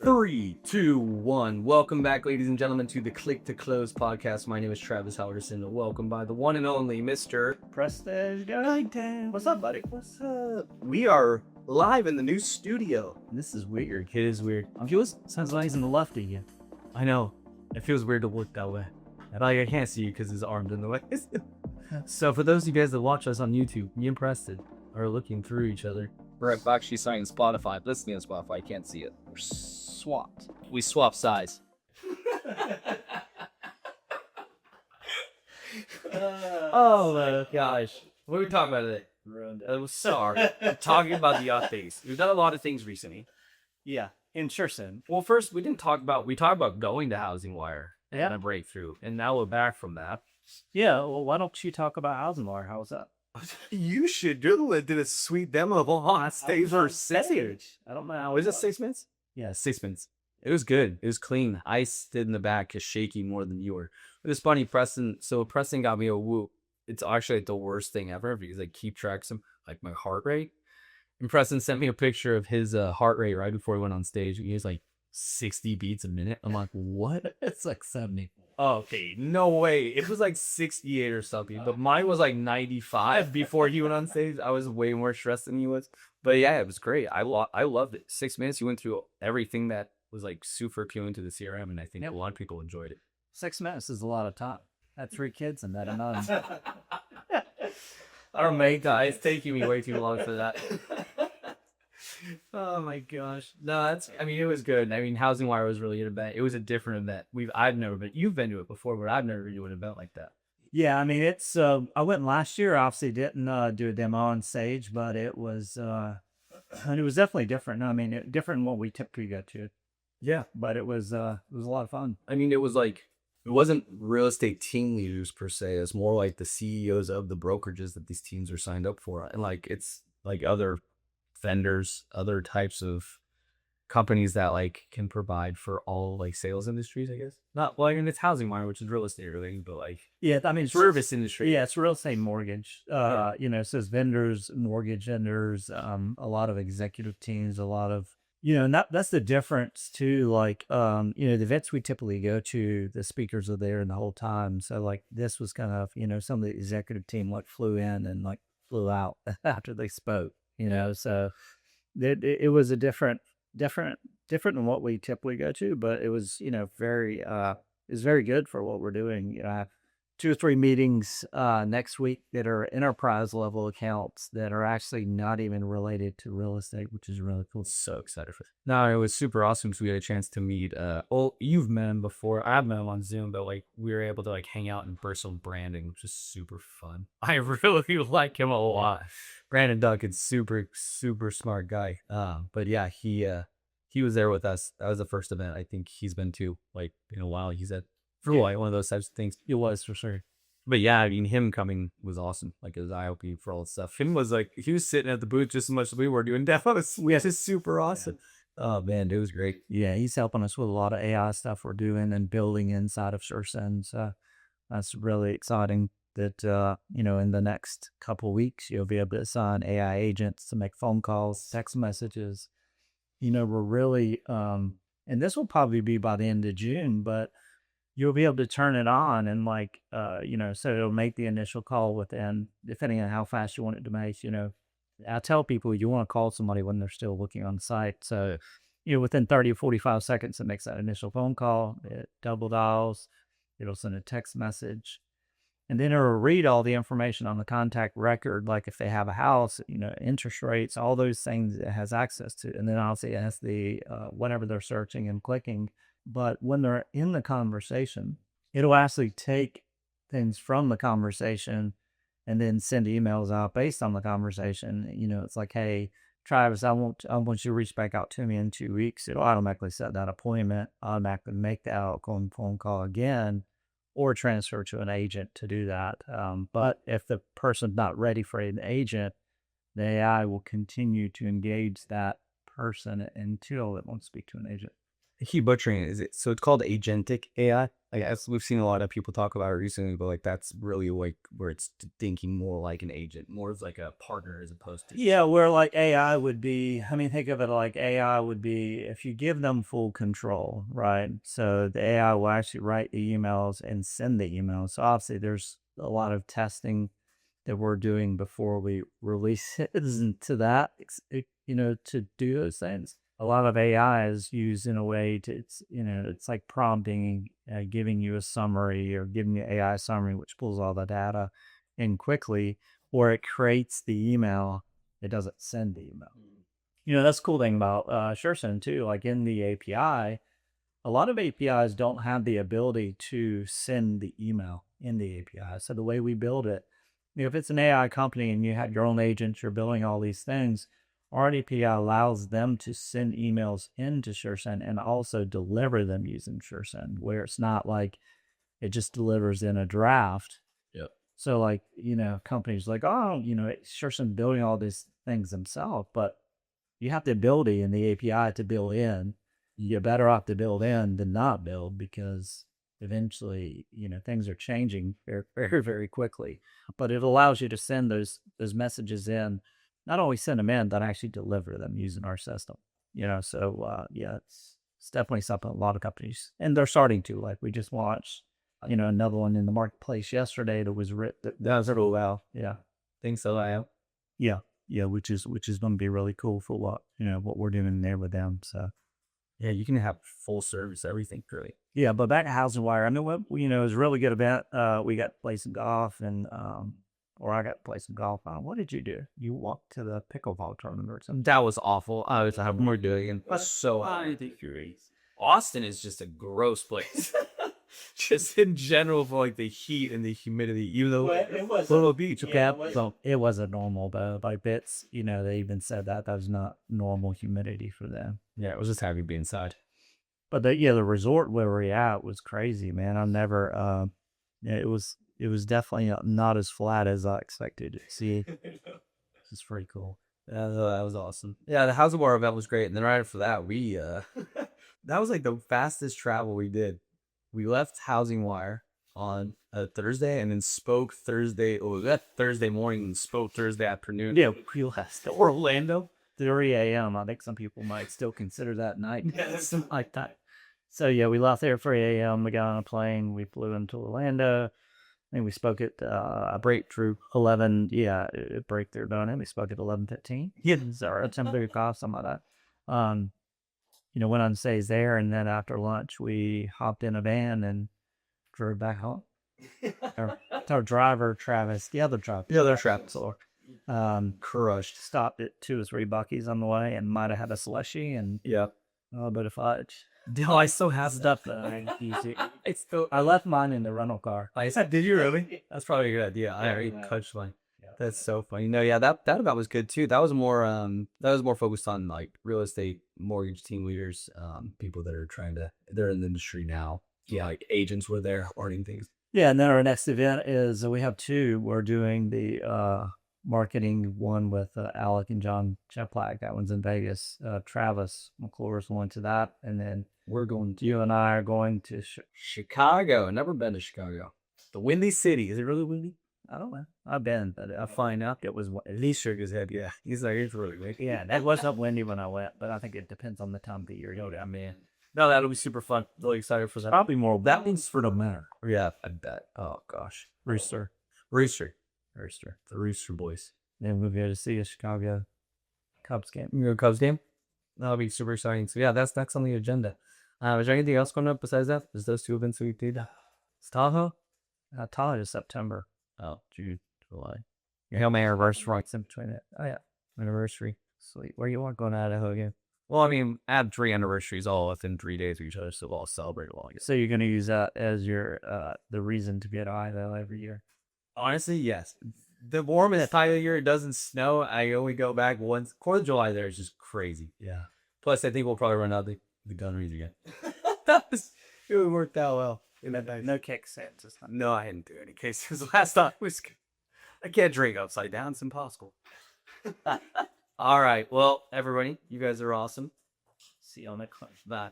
Three, two, one. Welcome back, ladies and gentlemen, to the Click to Close podcast. My name is Travis Halverson. Welcome by the one and only Mr. Prestige. What's up, buddy? What's up? We are live in the new studio. This is weird. It is weird. Sounds like he's in the left of you. I know. It feels weird to look that way. Like I can't see you because his arm's in the way. So for those of you guys that watch us on YouTube, me and Preston are looking through each other. We're actually signing Spotify. Listening to Spotify, I can't see it. We're swapped. We swap size. Oh my gosh. What are we talking about today? Sorry. We're talking about the updates. We've done a lot of things recently. Yeah, in Sherson. Well, first we talked about going to HousingWire and a breakthrough, and now we're back from that. Yeah, well, why don't you talk about HousingWire? How was that? You should. You're the one that did a sweet demo of on stage for stage. I don't know how. Was it 6 minutes? Yeah, 6 minutes. It was good. It was clean. I stood in the back is shaking more than you were. It was funny, Preston. So Preston got me a whoop. It's actually like the worst thing ever because I keep track of like my heart rate. And Preston sent me a picture of his heart rate right before he went on stage. He was like 60 beats a minute. I'm like, what? It's like 70. Oh, okay, no way. It was like 68 or something, but mine was like 95 before he went on stage. I was way more stressed than he was. But yeah, it was great. I loved it. 6 minutes, he went through everything that was like super appealing to the CRM, and I think a lot of people enjoyed it. 6 minutes is a lot of time. I had 3 kids and that and none. I don't make that. It's taking me way too long for that. Oh my gosh. No, it was good. I mean, HousingWire was really an event. It was a different event. You've been to it before, but I've never been to an event like that. Yeah, I mean, it's, I went last year, obviously didn't do a demo on stage, but it was definitely different. I mean, different than what we typically go to. Yeah. But it was a lot of fun. I mean, it wasn't real estate team leaders per se. It's more like the CEOs of the brokerages that these teams are signed up for. And like, it's like other vendors, other types of companies that like can provide for all like sales industries, I guess. Not well, I mean, it's HousingWire, which is real estate related, but like service industry. Yeah, it's real estate mortgage. It says vendors, mortgage vendors, a lot of executive teams, a lot of and that's the difference too. Like the events we typically go to, the speakers are there the whole time. So like this was kind of, some of the executive team like flew in and like flew out after they spoke. So it was a different than what we typically go to, but it was, very good for what we're doing. I have 2 or 3 meetings next week that are enterprise level accounts that are actually not even related to real estate, which is really cool. So excited for it. No, it was super awesome because we had a chance to meet, you've met him before. I've met him on Zoom, but like we were able to like hang out in person branding, which is super fun. I really like him a lot. Brandon Duncan's super, super smart guy. But yeah, he was there with us. That was the first event I think he's been to like in a while. He's at like one of those types of things. It was for sure. But yeah, I mean, him coming was awesome. Like, it was eye-opening for all the stuff. Him was like, he was sitting at the booth just as much as we were doing demos. We had super awesome. Yeah. Oh man, it was great. Yeah, he's helping us with a lot of AI stuff we're doing and building inside of Sherson. So that's really exciting that, in the next couple of weeks, you'll be able to assign AI agents to make phone calls, text messages. We're really, and this will probably be by the end of June, but you'll be able to turn it on and like, so it'll make the initial call within, depending on how fast you want it to make, I tell people you want to call somebody when they're still looking on the site. So, within 30 or 45 seconds, it makes that initial phone call, it double dials, it'll send a text message, and then it'll read all the information on the contact record, like if they have a house, interest rates, all those things it has access to. And then obviously it has the, whatever they're searching and clicking. But when they're in the conversation, it'll actually take things from the conversation and then send emails out based on the conversation. It's like, hey, Travis, I want you to reach back out to me in 2 weeks. It'll automatically set that appointment, automatically make the outgoing phone call again, or transfer to an agent to do that. But if the person's not ready for an agent, the AI will continue to engage that person until it won't speak to an agent. I keep butchering it. Is it so? It's called agentic AI. Like as we've seen a lot of people talk about it recently, but like that's really like where it's thinking more like an agent, more as like a partner as opposed to Yeah, where like AI would be, I mean, think of it like AI would be if you give them full control, right? So the AI will actually write the emails and send the emails. So obviously, there's a lot of testing that we're doing before we release it into that, to do those things. A lot of AI is used in a way to, it's like prompting, giving you a summary or giving you AI summary, which pulls all the data in quickly, or it creates the email. It doesn't send the email. That's the cool thing about SureSend too. Like in the API, a lot of APIs don't have the ability to send the email in the API. So the way we build it, if it's an AI company and you have your own agents, you're building all these things, our API allows them to send emails into SureSend and also deliver them using SureSend, where it's not like it just delivers in a draft. Yep. So like, companies like, oh, SureSend building all these things themselves, but you have the ability in the API to build in. You're better off to build in than not build, because eventually, things are changing very, very, very quickly. But it allows you to send those messages in, not only send them in, but actually deliver them using our system. So yeah, it's definitely something a lot of companies, and they're starting to. Like we just launched, another one in the marketplace yesterday that was written that does it well. Yeah, think so. I am. yeah, which is going to be really cool for what we're doing there with them. So. Yeah, you can have full service, everything, really. Yeah, but back to HousingWire, I know what it was a really good event. We got to play some golf, and or I got to play some golf. What did you do? You walked to the pickleball tournament or something? That was awful. I was having more doing it. That's so high. Austin is just a gross place. Just in general for like the heat and the humidity, even though it was Little Beach, okay. It wasn't normal though. By bits, they even said that was not normal humidity for them. Yeah, it was just happy to be inside. But the resort where we at was crazy, man. I've never, it was definitely not as flat as I expected to see. It's pretty cool. Yeah, that was awesome. Yeah, the House of War event was great, and then right after that, we that was like the fastest travel we did. We left Housing Wire on a Thursday, and then spoke Thursday. Oh, that Thursday morning, and spoke Thursday afternoon. Yeah, we left Orlando 3 a.m. I think some people might still consider that night. Yeah, something like that. So yeah, we left there 3 a.m. We got on a plane. We flew into Orlando. And we spoke at Breakthrough 11. Yeah, Breakthrough done it. We spoke at 11:15. Yeah, or 10:35, something like that. Went on stays there, and then after lunch, we hopped in a van and drove back home. Our driver, Travis, the other Travis, crushed. Stopped at 2 or 3 Buc-ee's on the way, and might have had a slushie and Yeah. a little bit of fudge. No, I still have Stuff that I ain't using. I left mine in the rental car. I said, did you really? That's probably a good idea. I already coached mine. That's so funny. No, yeah, that event was good too. That was more focused on like real estate mortgage team leaders, people that are they're in the industry now. Yeah, like agents were there ordering things. Yeah, and then our next event is we have 2. We're doing the marketing one with Alec and John Cheplack. That one's in Vegas. Travis McClure's going to that, and then you and I are going to Chicago. Never been to Chicago. The Windy City. Is it really windy? I don't know. I've been, but I find out it was at least shook his head. Yeah, he's like, it's really windy. Yeah, that wasn't windy when I went, but I think it depends on the time of the year you go down. Man, no, that'll be super fun. Really excited for that. Probably more. That one's for the winter. Yeah, I bet. Oh gosh, Rooster. The Rooster Boys. Then we'll go to see a Chicago Cubs game. You go Cubs game? That'll be super exciting. So yeah, that's next on the agenda. Is there anything else going up besides that? Is those 2 events we did? It's Tahoe? Tahoe is September. Oh, June, July. your Hail Mary anniversary. It's in between it. Oh yeah, anniversary. Sweet. Where you want going to Idaho again? Well, I mean, add 3 anniversaries all within 3 days of each other, so we'll all celebrate along. So you're going to use that as your the reason to get to Idaho every year? Honestly, yes. The warm and the time of the year it doesn't snow. I only go back once. 4th of July there is just crazy. Yeah. Plus, I think we'll probably run out the gun range again. It worked out well. No kick sets. No, I didn't do any cases. Last time was good. I can't drink upside down. It's impossible. All right. Well, everybody, you guys are awesome. See you on the next one. Bye.